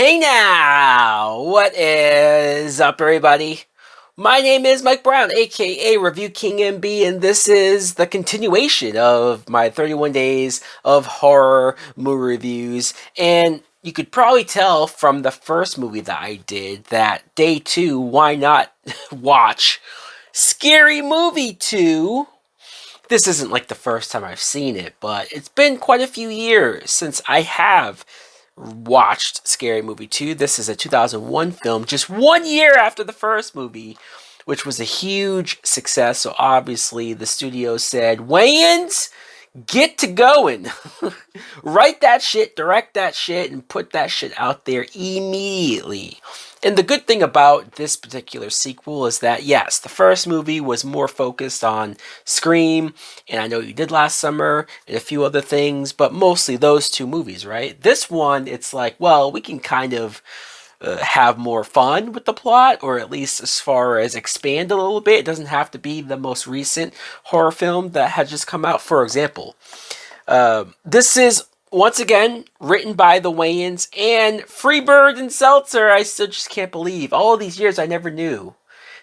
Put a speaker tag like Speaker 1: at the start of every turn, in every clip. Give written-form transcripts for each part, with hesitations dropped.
Speaker 1: Hey now! What is up, everybody? My name is Mike Brown, aka Review King MB, and this is the continuation of my 31 days of horror movie reviews. And you could probably tell from the first movie that I did that day two, why not watch Scary Movie 2? This isn't like the first time I've seen it, but it's been quite a few years since I have watched Scary Movie 2. This is a 2001 film, just 1 year after the first movie, which was a huge success. So obviously the studio said, Wayans, get to going. Write that shit, direct that shit, and put that shit out there immediately. And the good thing about this particular sequel is that, yes, the first movie was more focused on Scream, and I Know You Did Last Summer, and a few other things, but mostly those two movies, right? This one, it's like, well, we can kind of have more fun with the plot, or at least as far as expand a little bit. It doesn't have to be the most recent horror film that had just come out. For example, this is once again written by the Wayans and Freebird and Seltzer. I still just can't believe all these years I never knew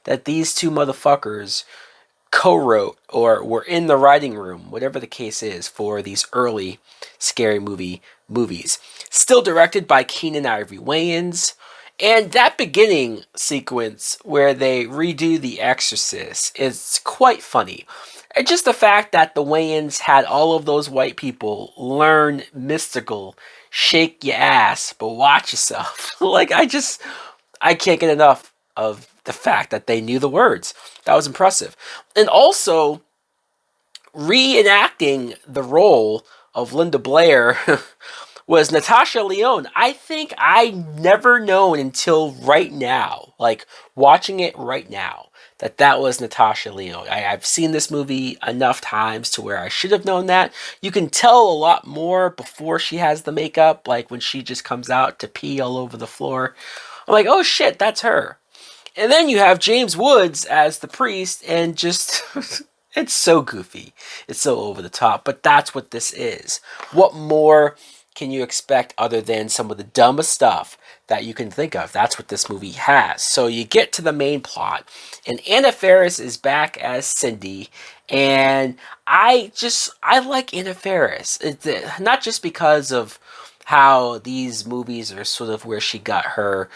Speaker 1: that these two motherfuckers co-wrote or were in the writing room, whatever the case is, for these early Scary Movie movies. Still directed by Keenan Ivory Wayans. And that beginning sequence where they redo The Exorcist is quite funny. And just the fact that the Wayans had all of those white people learn mystical, shake your ass, but watch yourself. I can't get enough of the fact that they knew the words. That was impressive. And also, reenacting the role of Linda Blair was Natasha Lyonne. I think I never known until right now, like watching it right now, that was Natasha Lyonne. I've seen this movie enough times to where I should have known that. You can tell a lot more before she has the makeup, like when she just comes out to pee all over the floor. I'm like, oh shit, that's her. And then you have James Woods as the priest, and just it's so goofy. It's so over the top, but that's what this is. What more can you expect other than some of the dumbest stuff that you can think of? That's what this movie has. So you get to the main plot, and Anna Faris is back as Cindy, and I like Anna Faris. It's not just because of how these movies are sort of where she got her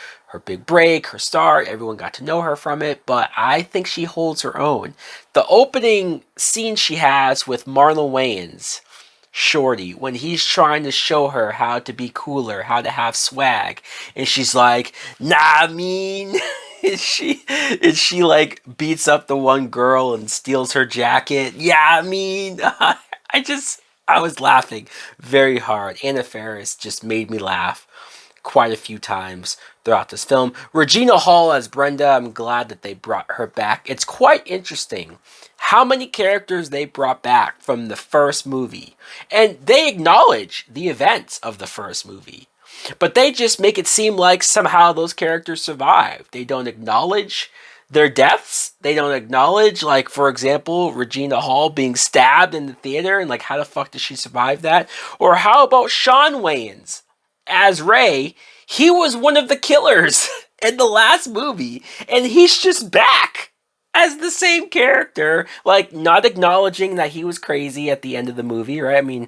Speaker 1: big break, her start, everyone got to know her from it, but I think she holds her own. The opening scene she has with Marlon Wayans, Shorty, when he's trying to show her how to be cooler, how to have swag, and she's like, nah, I mean, and she like beats up the one girl and steals her jacket. Yeah, I mean, I was laughing very hard. Anna Faris just made me laugh quite a few times throughout this film. Regina Hall as Brenda, I'm glad that they brought her back. It's quite interesting how many characters they brought back from the first movie. And they acknowledge the events of the first movie. But they just make it seem like somehow those characters survived. They don't acknowledge their deaths. They don't acknowledge, like, for example, Regina Hall being stabbed in the theater, and like, how the fuck did she survive that? Or how about Sean Wayans as Ray? He was one of the killers in the last movie, and he's just back as the same character, like, not acknowledging that he was crazy at the end of the movie, right? I mean,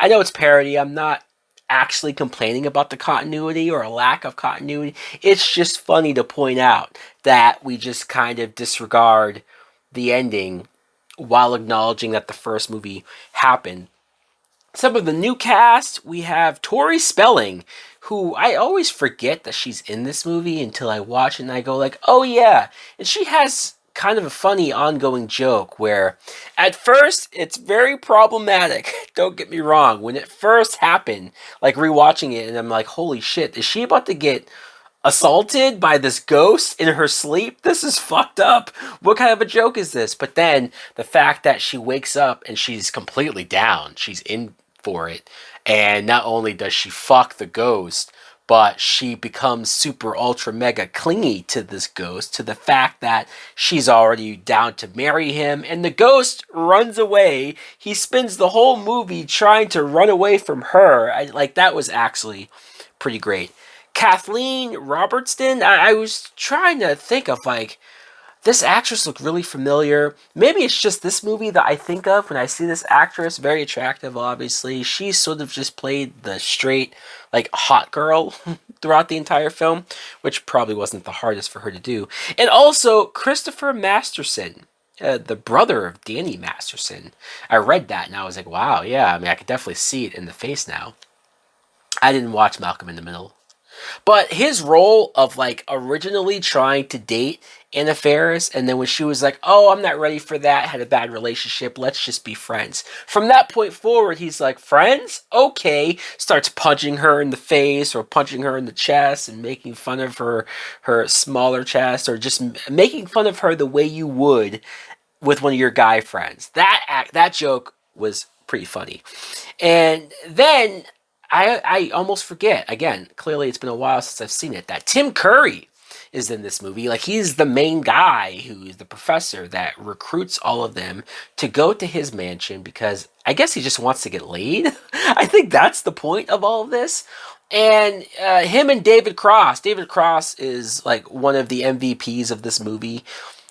Speaker 1: I know it's parody. I'm not actually complaining about the continuity or a lack of continuity. It's just funny to point out that we just kind of disregard the ending while acknowledging that the first movie happened. Some of the new cast, we have Tori Spelling, who I always forget that she's in this movie until I watch it and I go like, oh yeah. And she has kind of a funny ongoing joke where at first it's very problematic. Don't get me wrong. When it first happened, like rewatching it, and I'm like, holy shit, is she about to get assaulted by this ghost in her sleep? This is fucked up. What kind of a joke is this? But then the fact that she wakes up and she's completely down, she's in for it, and not only does she fuck the ghost, but she becomes super ultra mega clingy to this ghost, to the fact that she's already down to marry him, and the ghost runs away. He spends the whole movie trying to run away from her. That was actually pretty great. Kathleen Robertson. I was trying to think of like this actress looked really familiar. Maybe it's just this movie that I think of when I see this actress. Very attractive, obviously. She sort of just played the straight, like, hot girl throughout the entire film, which probably wasn't the hardest for her to do. And also, Christopher Masterson, the brother of Danny Masterson. I read that and I was like, wow, yeah, I mean, I could definitely see it in the face now. I didn't watch Malcolm in the Middle. But his role of like originally trying to date Anna Faris, and then when she was like, "Oh, I'm not ready for that," had a bad relationship. Let's just be friends. From that point forward, he's like, "Friends, okay." Starts punching her in the face or punching her in the chest and making fun of her smaller chest, or just making fun of her the way you would with one of your guy friends. That joke was pretty funny. And then I almost forget, again, clearly it's been a while since I've seen it, that Tim Curry is in this movie. Like, he's the main guy who's the professor that recruits all of them to go to his mansion because I guess he just wants to get laid. I think that's the point of all of this. And him and David Cross. David Cross is like one of the MVPs of this movie.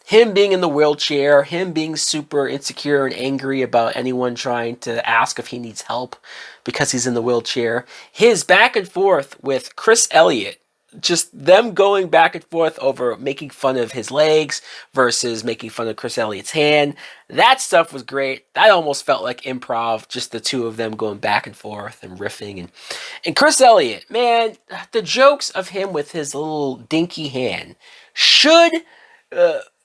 Speaker 1: Him being in the wheelchair, him being super insecure and angry about anyone trying to ask if he needs help because he's in the wheelchair. His back and forth with Chris Elliott, just them going back and forth over making fun of his legs versus making fun of Chris Elliott's hand. That stuff was great. That almost felt like improv, just the two of them going back and forth and riffing. And Chris Elliott, man, the jokes of him with his little dinky hand should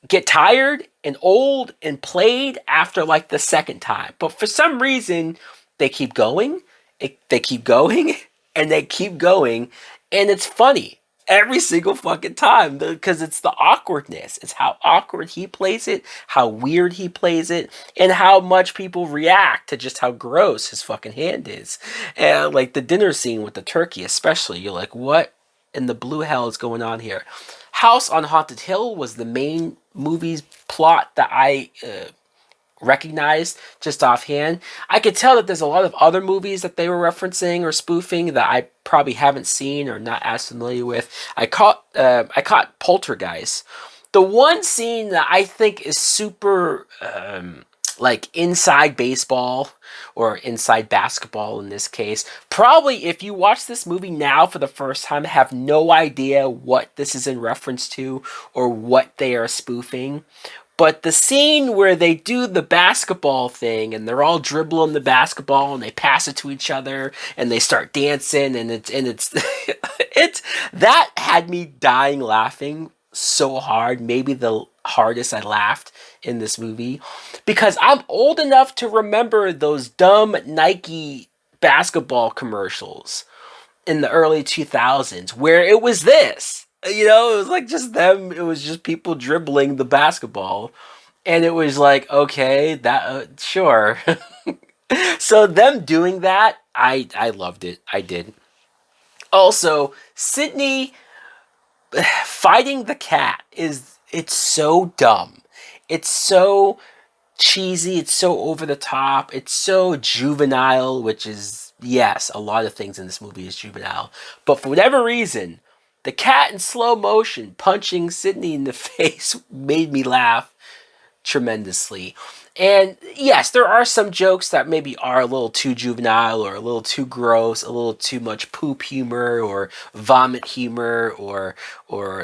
Speaker 1: get tired and old and played after like the second time. But for some reason, they keep going, they keep going, and they keep going, and it's funny every single fucking time because it's the awkwardness. It's how awkward he plays it, how weird he plays it, and how much people react to just how gross his fucking hand is. And like the dinner scene with the turkey, especially, you're like, what in the blue hell is going on here? House on Haunted Hill was the main movie's plot that I recognized just offhand. I could tell that there's a lot of other movies that they were referencing or spoofing that I probably haven't seen or not as familiar with. I caught Poltergeist. The one scene that I think is super like inside baseball or inside basketball in this case. Probably if you watch this movie now for the first time, have no idea what this is in reference to or what they are spoofing. But the scene where they do the basketball thing and they're all dribbling the basketball and they pass it to each other and they start dancing and it's it's that had me dying laughing so hard, maybe the hardest I laughed in this movie, because I'm old enough to remember those dumb Nike basketball commercials in the early 2000s where it was this. You know, it was like just them, it was just people dribbling the basketball. And it was like, okay, that sure. So them doing that, I loved it. I did. Also, Sydney fighting the cat it's so dumb. It's so cheesy, it's so over the top, it's so juvenile, which is, yes, a lot of things in this movie is juvenile. But for whatever reason, the cat in slow motion punching Sydney in the face made me laugh tremendously. And yes, there are some jokes that maybe are a little too juvenile or a little too gross, a little too much poop humor or vomit humor or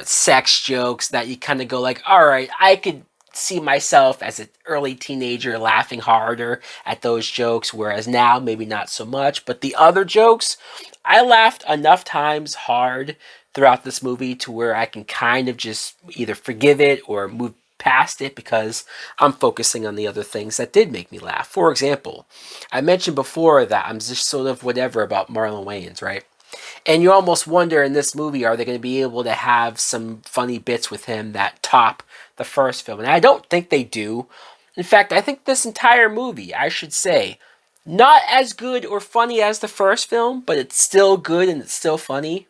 Speaker 1: sex jokes that you kind of go like, all right, I could see myself as an early teenager laughing harder at those jokes, whereas now maybe not so much. But the other jokes, I laughed enough times hard throughout this movie to where I can kind of just either forgive it or move past it because I'm focusing on the other things that did make me laugh. For example, I mentioned before that I'm just sort of whatever about Marlon Wayans, right? And you almost wonder in this movie, are they going to be able to have some funny bits with him that top the first film? And I don't think they do. In fact, I think this entire movie, I should say, not as good or funny as the first film, but it's still good and it's still funny.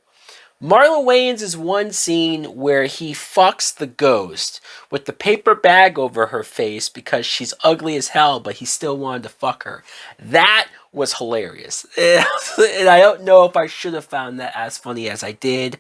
Speaker 1: Marlon Wayans is one scene where he fucks the ghost with the paper bag over her face because she's ugly as hell, but he still wanted to fuck her. That was hilarious. And I don't know if I should have found that as funny as I did,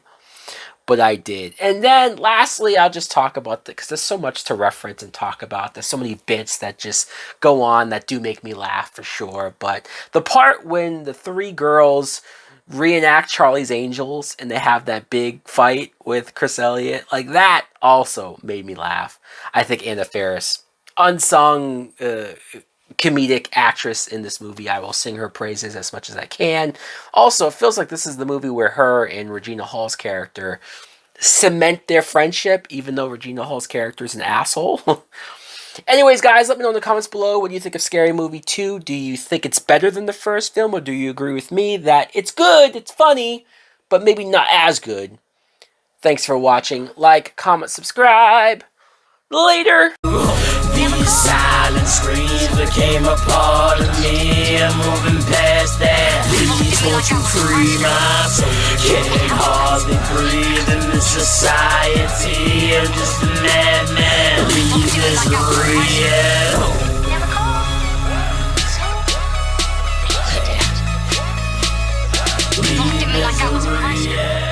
Speaker 1: but I did. And then lastly, I'll just talk about because there's so much to reference and talk about. There's so many bits that just go on that do make me laugh for sure. But the part when the three girls reenact Charlie's Angels and they have that big fight with Chris Elliott, like that also made me laugh. I think Anna Faris, unsung comedic actress in this movie. I will sing her praises as much as I can. Also, it feels like this is the movie where her and Regina Hall's character cement their friendship, even though Regina Hall's character is an asshole. Anyways, guys, let me know in the comments below what do you think of Scary Movie 2. Do you think it's better than the first film, or do you agree with me that it's good, it's funny, but maybe not as good? Thanks for watching. Like, comment, subscribe. Later!
Speaker 2: These silent screams became a part of me. I'm moving past that. Please won't you free my soul? Can't hardly breathe in this society. I'm just a madman. Please, misery. Leave misery.